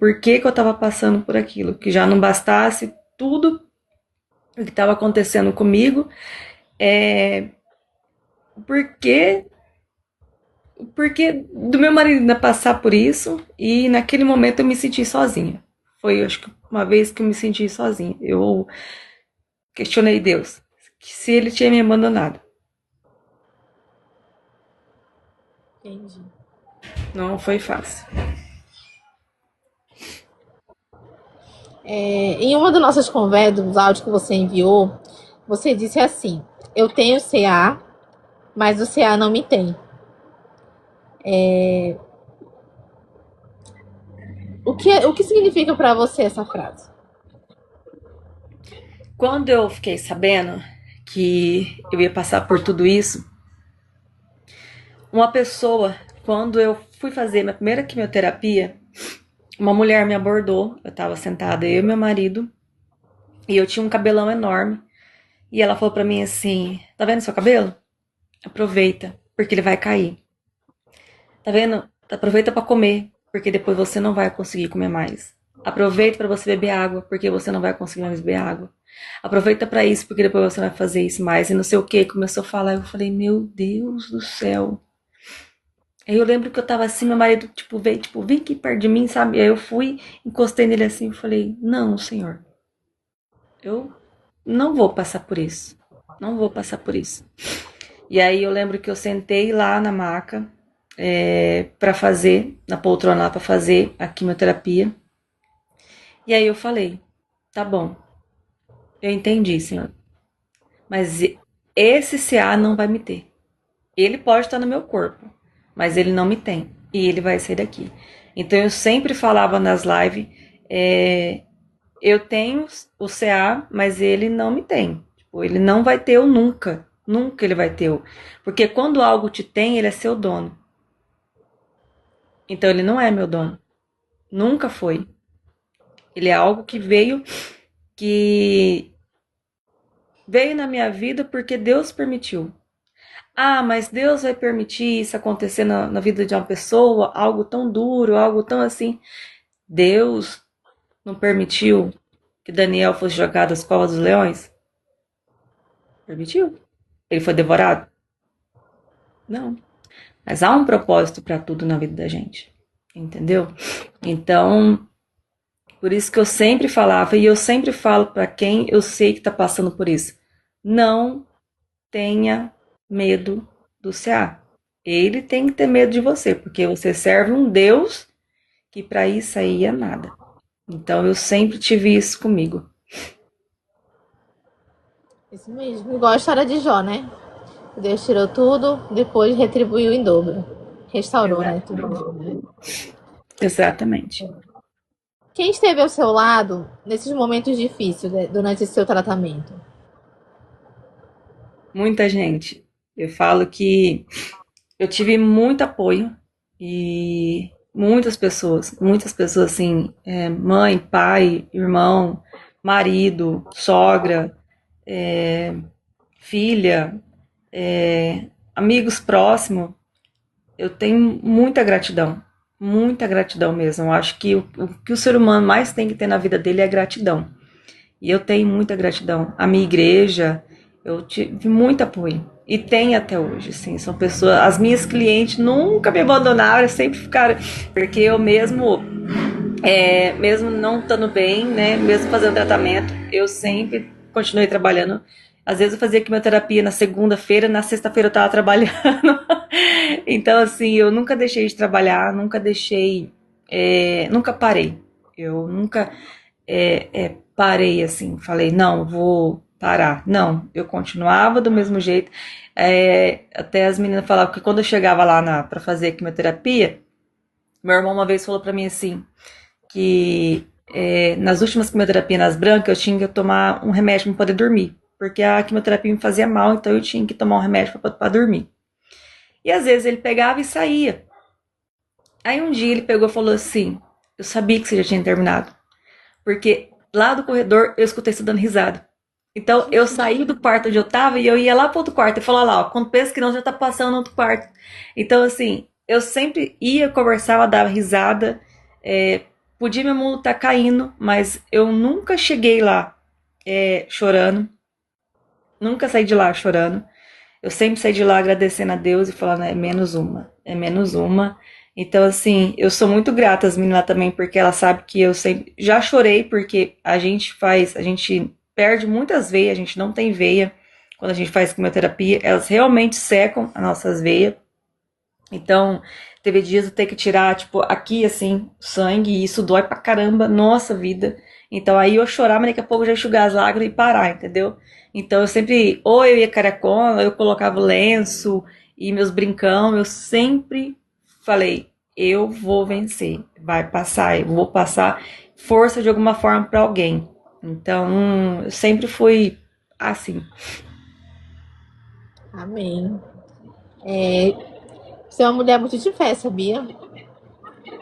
porquê que eu estava passando por aquilo, que já não bastasse tudo o que estava acontecendo comigo, é, porquê, porque do meu marido ainda passar por isso, e naquele momento eu me senti sozinha. Foi, acho que uma vez que eu me senti sozinha. Eu questionei Deus, que se ele tinha me abandonado. Entendi. Não foi fácil. Em uma das nossas conversas, dos áudios que você enviou, você disse assim: eu tenho CA, mas o CA não me tem. O que significa para você essa frase? Quando eu fiquei sabendo que eu ia passar por tudo isso, uma pessoa, quando eu fui fazer minha primeira quimioterapia, uma mulher me abordou. Eu estava sentada, eu e meu marido, e eu tinha um cabelão enorme. E ela falou pra mim assim: tá vendo seu cabelo? Aproveita, porque ele vai cair. Tá vendo? Aproveita pra comer, porque depois você não vai conseguir comer mais. Aproveita pra você beber água, porque você não vai conseguir mais beber água. Aproveita pra isso, porque depois você vai fazer isso mais. E não sei o que. Começou a falar, eu falei: meu Deus do céu. Aí eu lembro que eu tava assim, meu marido, tipo, vem aqui perto de mim, sabe? Aí eu fui, encostei nele assim e falei: não, senhor, eu não vou passar por isso. Não vou passar por isso. E aí eu lembro que eu sentei lá na maca, para fazer, na poltrona lá para fazer a quimioterapia. E aí eu falei: tá bom, eu entendi, senhor, mas esse CA não vai me ter. Ele pode estar no meu corpo, mas ele não me tem. E ele vai sair daqui. Então eu sempre falava nas lives, é, eu tenho o CA, mas ele não me tem. Tipo, ele não vai ter eu nunca. Nunca ele vai ter eu. Porque quando algo te tem, ele é seu dono. Então ele não é meu dono. Nunca foi. Ele é algo que veio na minha vida porque Deus permitiu. Ah, mas Deus vai permitir isso acontecer na vida de uma pessoa, algo tão duro, algo tão assim. Deus não permitiu que Daniel fosse jogado às covas dos leões? Permitiu. Ele foi devorado? Não. Mas há um propósito para tudo na vida da gente. Entendeu? Então, por isso que eu sempre falava, e eu sempre falo para quem eu sei que está passando por isso: não tenha medo do CA. Ele tem que ter medo de você, porque você serve um Deus que para isso aí é nada. Então eu sempre tive isso comigo. Isso mesmo. Igual a história de Jó, né? Deus tirou tudo, depois retribuiu em dobro. Restaurou, né? Tudo. Exatamente. Quem esteve ao seu lado nesses momentos difíceis durante esse seu tratamento? Muita gente. Eu falo que eu tive muito apoio e muitas pessoas assim, mãe, pai, irmão, marido, sogra, é, filha, amigos próximos. Eu tenho muita gratidão mesmo. Eu acho que o que o ser humano mais tem que ter na vida dele é gratidão. E eu tenho muita gratidão. A minha igreja, eu tive muito apoio. E tem até hoje, sim. São pessoas. As minhas clientes nunca me abandonaram, sempre ficaram. Porque eu mesmo, mesmo não estando bem, né? Mesmo fazendo tratamento, eu sempre continuei trabalhando. Às vezes eu fazia quimioterapia na segunda-feira, na sexta-feira eu estava trabalhando. Então, assim, eu nunca deixei de trabalhar, nunca deixei. Nunca parei. Eu nunca parei assim, falei, não, vou parar. Não, eu continuava do mesmo jeito. Até as meninas falavam que quando eu chegava lá para fazer quimioterapia, meu irmão uma vez falou para mim assim, que nas últimas quimioterapias nas brancas eu tinha que tomar um remédio para poder dormir, porque a quimioterapia me fazia mal, então eu tinha que tomar um remédio para dormir. E às vezes ele pegava e saía. Aí um dia ele pegou e falou assim, eu sabia que você já tinha terminado, porque lá do corredor eu escutei você dando risada. Então eu saí do quarto onde eu tava e eu ia lá pro outro quarto e falava lá, ó, quando pensa que não, já tá passando no outro quarto. Então, assim, eu sempre ia, conversava, dava risada, é, podia meu mundo estar caindo, mas eu nunca cheguei lá chorando, nunca saí de lá chorando. Eu sempre saí de lá agradecendo a Deus e falando, é menos uma, é menos uma. Então, assim, eu sou muito grata às meninas também, porque ela sabe que eu sempre já chorei, porque a gente perde muitas veias, a gente não tem veia quando a gente faz quimioterapia, elas realmente secam as nossas veias. Então, teve dias eu ter que tirar, tipo, aqui, assim, sangue, e isso dói pra caramba, nossa vida. Então, aí eu chorar, mas daqui a pouco eu já enxugar as lágrimas e parar, entendeu? Então, eu sempre, ou eu ia caracol, eu colocava o lenço e meus brincão, eu sempre falei, eu vou vencer, vai passar, eu vou passar força de alguma forma pra alguém. Então, eu sempre fui assim. Amém. Você é uma mulher muito de fé, sabia?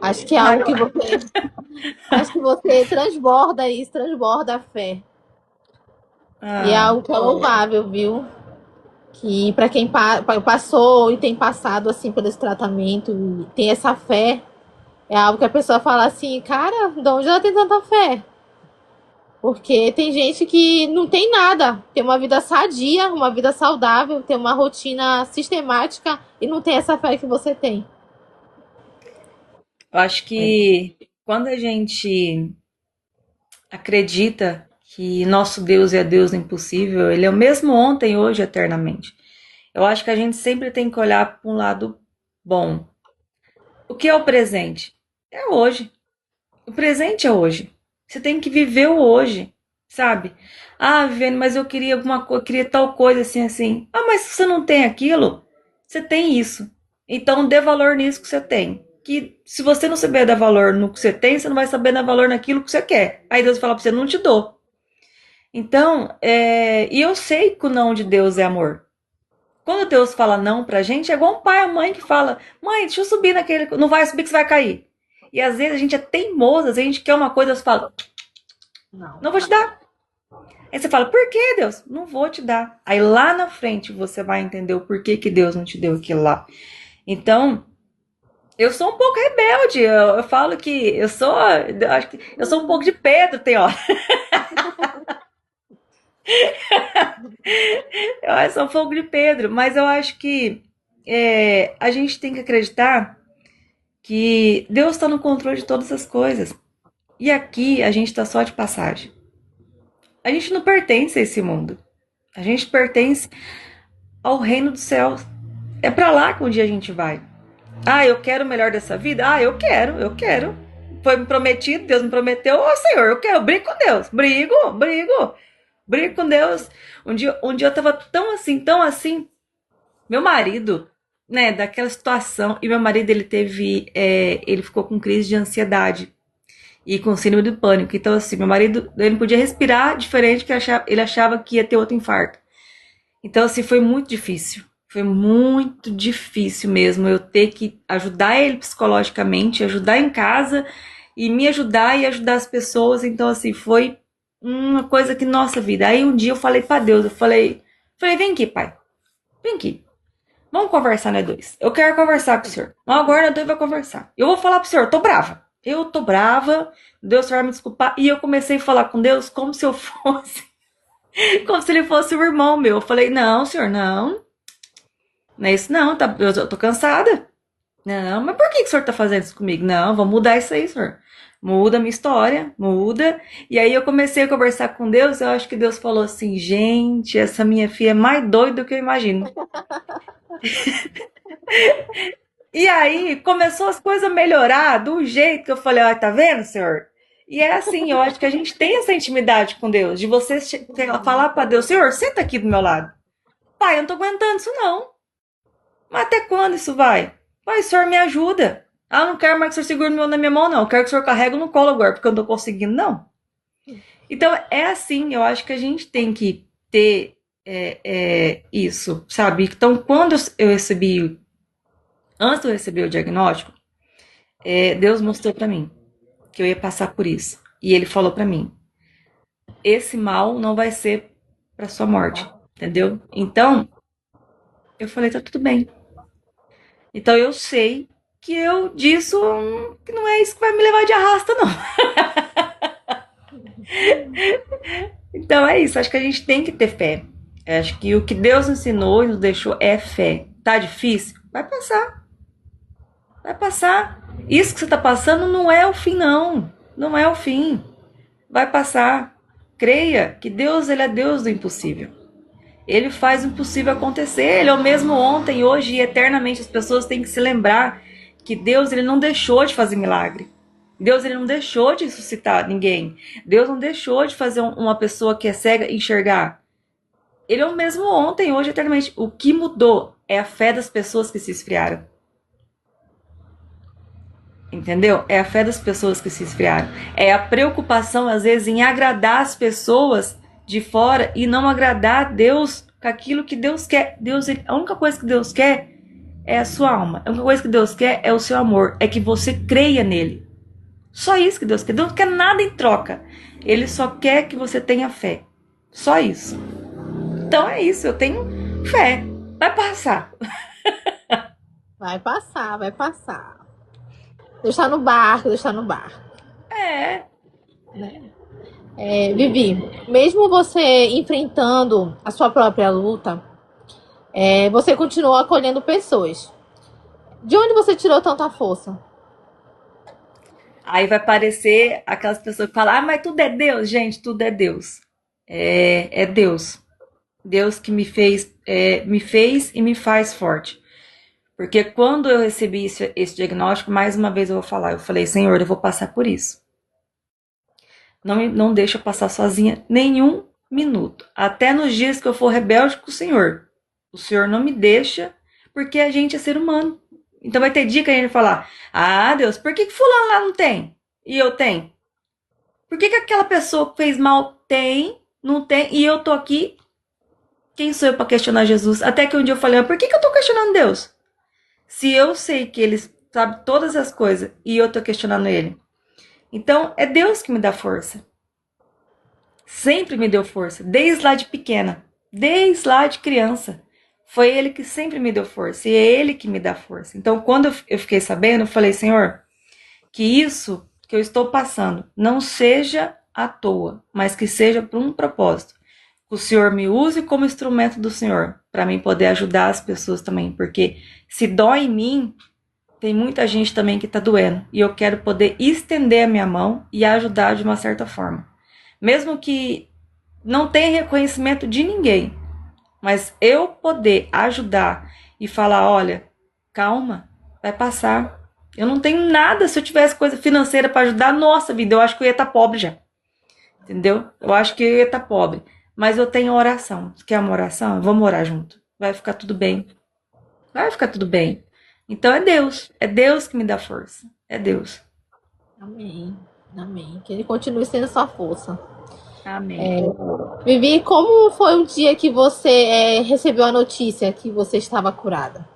Acho que é Ai, algo que você, acho que você transborda isso, transborda a fé. E é ah, algo que é louvável, viu? Que para quem passou e tem passado assim por esse tratamento, e tem essa fé, é algo que a pessoa fala assim, cara, de onde ela tem tanta fé? Porque tem gente que não tem nada, tem uma vida sadia, uma vida saudável, tem uma rotina sistemática e não tem essa fé que você tem. eu acho que quando a gente acredita que nosso Deus é Deus do impossível, ele é o mesmo ontem, hoje, eternamente. Eu acho que a gente sempre tem que olhar para um lado bom. O que é o presente? É hoje. O presente é hoje. Você tem que viver o hoje, sabe? Ah, Viviane, mas eu queria alguma coisa, queria tal coisa assim, assim. Ah, mas se você não tem aquilo, você tem isso. Então dê valor nisso que você tem. Que se você não saber dar valor no que você tem, você não vai saber dar valor naquilo que você quer. Aí Deus fala pra você, não te dou. Então, e eu sei que o não de Deus é amor. Quando Deus fala não pra gente, é igual um pai ou mãe que fala: mãe, deixa eu subir naquele. Não vai subir que você vai cair. E às vezes a gente é teimoso, às vezes a gente quer uma coisa, Deus fala: Não. não vou te dar. Aí você fala: por que, Deus? Não vou te dar. Aí lá na frente você vai entender o porquê que Deus não te deu aquilo lá. Então, eu sou um pouco rebelde. Eu falo que eu acho que eu sou um pouco de Pedro, tem hora. Eu sou um pouco de Pedro, mas eu acho que a gente tem que acreditar que Deus está no controle de todas as coisas. E aqui a gente está só de passagem. A gente não pertence a esse mundo. A gente pertence ao reino dos céus. É para lá que um dia a gente vai. Ah, eu quero o melhor dessa vida? Ah, eu quero, eu quero. Foi me prometido, Deus me prometeu. Ô, Senhor, eu quero, brigo com Deus. Brigo com Deus. Um dia eu tava tão assim. Meu marido, né, daquela situação. E meu marido, ele ficou com crise de ansiedade e com síndrome do pânico. Então, assim, meu marido, ele não podia respirar diferente, que ele achava que ia ter outro infarto. Então, assim, foi muito difícil. Foi muito difícil mesmo eu ter que ajudar ele psicologicamente, ajudar em casa e me ajudar e ajudar as pessoas. Então, assim, foi uma coisa que, nossa vida. Aí um dia eu falei pra Deus, eu falei, vem aqui, pai, vem aqui. Vamos conversar, né, dois? Eu quero conversar com o senhor. Agora nós dois vai conversar. Eu vou falar pro senhor, eu tô brava. Eu tô brava, Deus vai me desculpar. E eu comecei a falar com Deus como se eu fosse, como se ele fosse o irmão meu. Eu falei, não, senhor, não. Não é isso não, tá, eu tô cansada. Não, mas por que o senhor tá fazendo isso comigo? Não, vamos mudar isso aí, senhor. Muda a minha história, muda. E aí eu comecei a conversar com Deus, eu acho que Deus falou assim, gente, essa minha filha é mais doida do que eu imagino. E aí começou as coisas a melhorar do jeito que eu falei, ó, tá vendo, senhor? E é assim, eu acho que a gente tem essa intimidade com Deus, de você falar pra Deus, senhor, senta aqui do meu lado. Pai, eu não tô aguentando isso não. Mas até quando isso vai? Pai, o senhor me ajuda. Ah, eu não quero mais que o senhor segure na minha mão, não. Eu quero que o senhor carregue no colo agora, porque eu não tô conseguindo, não. Então, é assim, eu acho que a gente tem que ter isso, sabe? Então, quando eu recebi, antes de eu receber o diagnóstico, Deus mostrou pra mim que eu ia passar por isso. E ele falou pra mim: esse mal não vai ser pra sua morte, entendeu? Então, eu falei: tá tudo bem. Então, eu sei. que eu disso que não é isso que vai me levar de arrasta, não. Então é isso, acho que a gente tem que ter fé. Acho que o que Deus ensinou e nos deixou é fé. Tá difícil? Vai passar, vai passar. Isso que você tá passando não é o fim, não. Não é o fim. Vai passar. Creia que Deus, ele é Deus do impossível. Ele faz o impossível acontecer. Ele é o mesmo ontem, hoje e eternamente. As pessoas têm que se lembrar que Deus, ele não deixou de fazer milagre. Deus, ele não deixou de ressuscitar ninguém. Deus não deixou de fazer uma pessoa que é cega enxergar. Ele é o mesmo ontem, hoje e eternamente. O que mudou é a fé das pessoas que se esfriaram. Entendeu? É a fé das pessoas que se esfriaram. É a preocupação, às vezes, em agradar as pessoas de fora e não agradar a Deus com aquilo que Deus quer. Deus, a única coisa que Deus quer é a sua alma. A única coisa que Deus quer é o seu amor. É que você creia nele. Só isso que Deus quer. Deus não quer nada em troca. Ele só quer que você tenha fé. Só isso. Então é isso. Eu tenho fé. Vai passar. Vai passar, vai passar. Deus está no barco, Deus está no barco. É. Né? Vivi, mesmo você enfrentando a sua própria luta, você continua acolhendo pessoas. De onde você tirou tanta força? Aí vai aparecer aquelas pessoas que falam, ah, mas tudo é Deus. Gente, tudo é Deus. É Deus. Deus que me fez e me faz forte. Porque quando eu recebi esse diagnóstico, mais uma vez eu vou falar, eu falei, Senhor, eu vou passar por isso. Não deixa eu passar sozinha nenhum minuto. Até nos dias que eu for rebelde com o Senhor. O Senhor não me deixa, porque a gente é ser humano. Então vai ter dia que a gente vai falar, ah, Deus, por que fulano lá não tem? E eu tenho? Por que aquela pessoa que fez mal tem, não tem, e eu tô aqui? Quem sou eu para questionar Jesus? Até que um dia eu falei, por que eu tô questionando Deus? Se eu sei que ele sabe todas as coisas e eu tô questionando ele. Então, é Deus que me dá força. Sempre me deu força, desde lá de pequena, desde lá de criança. Foi ele que sempre me deu força e é ele que me dá força. Então, quando eu fiquei sabendo, eu falei, Senhor, que isso que eu estou passando não seja à toa, mas que seja por um propósito. Que o Senhor me use como instrumento do Senhor, para mim poder ajudar as pessoas também, porque se dói em mim, tem muita gente também que está doendo, e eu quero poder estender a minha mão e ajudar de uma certa forma. Mesmo que não tenha reconhecimento de ninguém, mas eu poder ajudar e falar, olha, calma, vai passar. Eu não tenho nada, se eu tivesse coisa financeira para ajudar, nossa vida, eu acho que eu ia estar pobre já. Entendeu? Eu acho que eu ia estar pobre. Mas eu tenho oração. Você quer uma oração? Vamos orar junto. Vai ficar tudo bem. Vai ficar tudo bem. Então é Deus. É Deus que me dá força. É Deus. Amém. Amém. Que ele continue sendo sua força. Amém. Vivi, como foi o dia que você recebeu a notícia que você estava curada?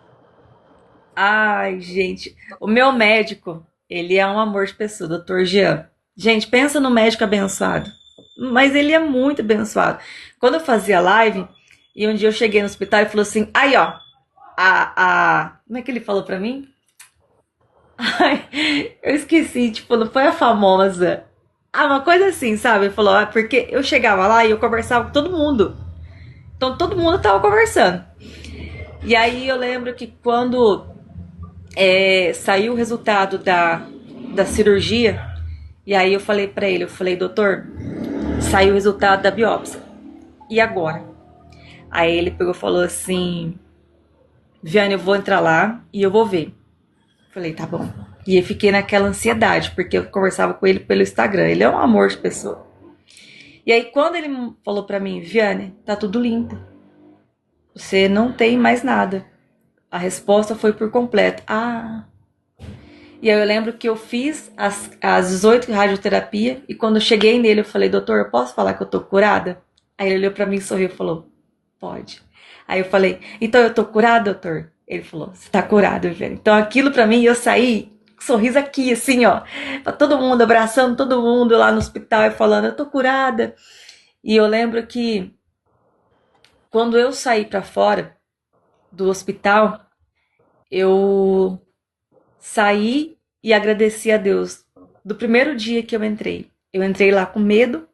Ai, gente. O meu médico, ele é um amor de pessoa, doutor Jean. Gente, pensa no médico abençoado. Mas ele é muito abençoado. Quando eu fazia live, e um dia eu cheguei no hospital e falou assim: aí, ó, como é que ele falou pra mim? Ai, eu esqueci, tipo, não foi a famosa. Ah, uma coisa assim, sabe? Ele falou, porque eu chegava lá e eu conversava com todo mundo. Então todo mundo tava conversando. E aí eu lembro que quando saiu o resultado da cirurgia, e aí eu falei pra ele, eu falei, doutor, saiu o resultado da biópsia. E agora? Aí ele pegou e falou assim, Viane, eu vou entrar lá e eu vou ver. Falei, tá bom. E eu fiquei naquela ansiedade, porque eu conversava com ele pelo Instagram. Ele é um amor de pessoa. E aí, quando ele falou pra mim, Viane, tá tudo limpo. Você não tem mais nada. A resposta foi por completo. Ah. E aí eu lembro que eu fiz as 18 radioterapia e quando eu cheguei nele, eu falei, doutor, eu posso falar que eu tô curada? Aí ele olhou pra mim e sorriu e falou, pode. Aí eu falei, então eu tô curada, doutor? Ele falou, você tá curado, velho. Então aquilo pra mim, eu saí, sorriso aqui, assim, ó, pra todo mundo, abraçando todo mundo lá no hospital e falando, eu tô curada. E eu lembro que quando eu saí pra fora do hospital, eu saí e agradeci a Deus. Do primeiro dia que eu entrei lá com medo,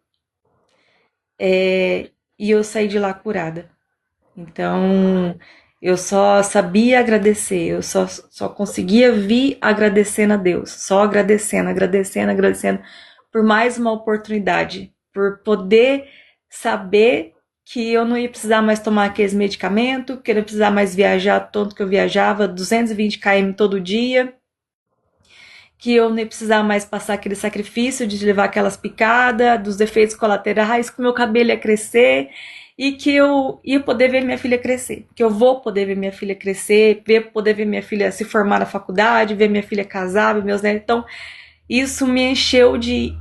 e eu saí de lá curada. Então, eu só sabia agradecer, eu só conseguia vir agradecendo a Deus, só agradecendo, agradecendo, agradecendo por mais uma oportunidade, por poder saber que eu não ia precisar mais tomar aqueles medicamentos, que eu não ia precisar mais viajar tanto que eu viajava, 220 km todo dia, que eu nem precisar mais passar aquele sacrifício de levar aquelas picadas, dos efeitos colaterais, que o meu cabelo ia crescer e que eu ia poder ver minha filha crescer. Que eu vou poder ver minha filha crescer, poder ver minha filha se formar na faculdade, ver minha filha casar, ver meus netos. Então, isso me encheu de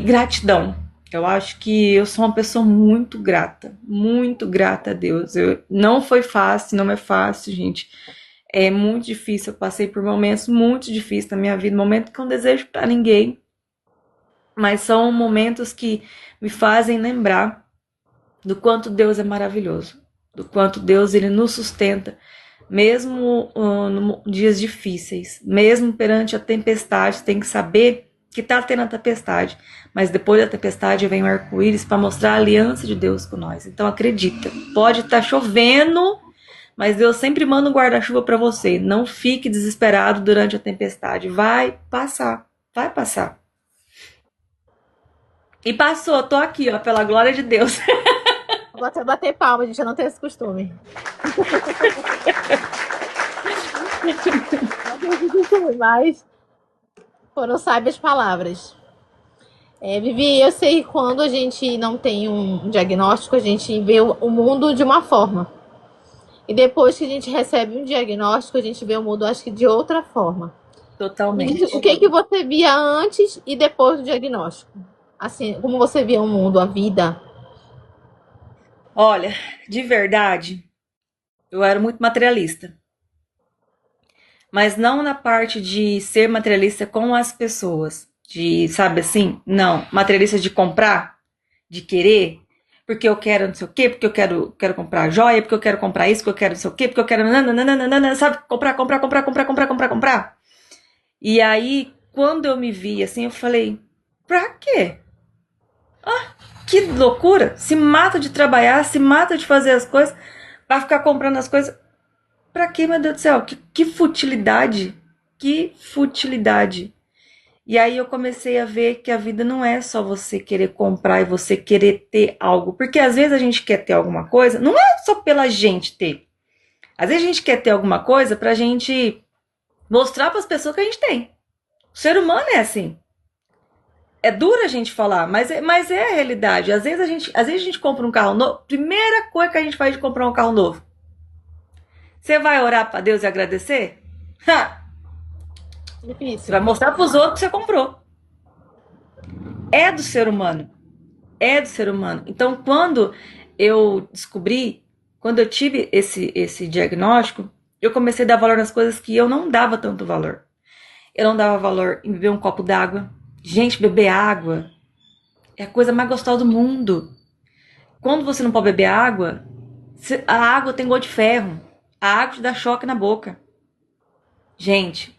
gratidão. Eu acho que eu sou uma pessoa muito grata a Deus. Não foi fácil, não é fácil, gente. É muito difícil, eu passei por momentos muito difíceis na minha vida, momentos que eu não desejo para ninguém, mas são momentos que me fazem lembrar do quanto Deus é maravilhoso, do quanto Deus ele nos sustenta, mesmo em dias difíceis, mesmo perante a tempestade, tem que saber que está tendo a tempestade, mas depois da tempestade vem o arco-íris para mostrar a aliança de Deus com nós. Então acredita, pode estar chovendo, mas Deus sempre manda um guarda-chuva para você. Não fique desesperado durante a tempestade. Vai passar. Vai passar. E passou. Tô aqui, ó, pela glória de Deus. Vou até bater palma, gente. Eu não tenho esse costume. Não tenho esse costume, mas foram sábias palavras. Vivi, eu sei que quando a gente não tem um diagnóstico, a gente vê o mundo de uma forma. E depois que a gente recebe um diagnóstico, a gente vê o mundo, acho que de outra forma. Totalmente. O que você via antes e depois do diagnóstico? Assim, como você via o mundo, a vida? Olha, de verdade, eu era muito materialista. Mas não na parte de ser materialista com as pessoas. De, sabe assim? Não. Materialista de comprar, de querer, porque eu quero não sei o quê, porque eu quero comprar joia, porque eu quero comprar isso, porque eu quero não sei o quê, porque eu quero. Nananana, sabe? Comprar. E aí, quando eu me vi assim, eu falei: pra quê? Ah, que loucura! Se mata de trabalhar, se mata de fazer as coisas, vai ficar comprando as coisas. Pra quê, meu Deus do céu? Que futilidade! Que futilidade! E aí eu comecei a ver que a vida não é só você querer comprar e você querer ter algo. Porque às vezes a gente quer ter alguma coisa, não é só pela gente ter. Às vezes a gente quer ter alguma coisa pra gente mostrar pras pessoas que a gente tem. O ser humano é assim. É duro a gente falar, mas é a realidade. Às vezes a gente compra um carro novo. Primeira coisa que a gente faz de comprar um carro novo. Você vai orar pra Deus e agradecer? Ha! Você Difícil. vai mostrar pros outros que você comprou. É do ser humano. É do ser humano. Então, quando eu descobri, quando eu tive esse diagnóstico, eu comecei a dar valor nas coisas que eu não dava tanto valor. Eu não dava valor em beber um copo d'água. Gente, beber água é a coisa mais gostosa do mundo. Quando você não pode beber água, a água tem gosto de ferro. A água te dá choque na boca. Gente,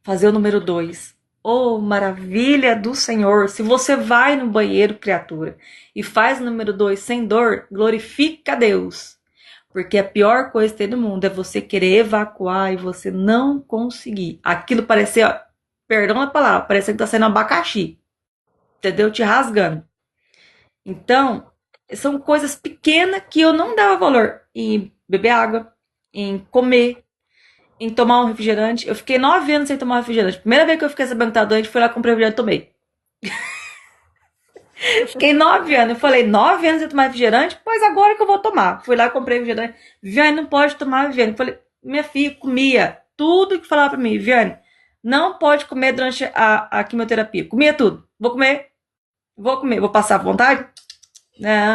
fazer o número 2. Oh, maravilha do Senhor! Se você vai no banheiro, criatura, e faz o número 2 sem dor, glorifica a Deus. Porque a pior coisa que tem no mundo é você querer evacuar e você não conseguir. Aquilo parecer, ó, perdão a palavra, parece que tá saindo um abacaxi. Entendeu? Te rasgando. Então, são coisas pequenas que eu não dava valor. Em beber água, em comer, em tomar um refrigerante. Eu fiquei 9 anos sem tomar um refrigerante. Primeira vez que eu fiquei sabendo que tava doente, fui lá, comprei refrigerante e tomei. Fiquei 9 anos. Eu falei, 9 anos sem tomar refrigerante? Pois agora que eu vou tomar. Fui lá, comprei refrigerante. Viviane, não pode tomar, Viviane. Eu falei, minha filha comia tudo que falava pra mim. Viviane, não pode comer durante a quimioterapia. Comia tudo. Vou comer. Vou passar vontade? Não.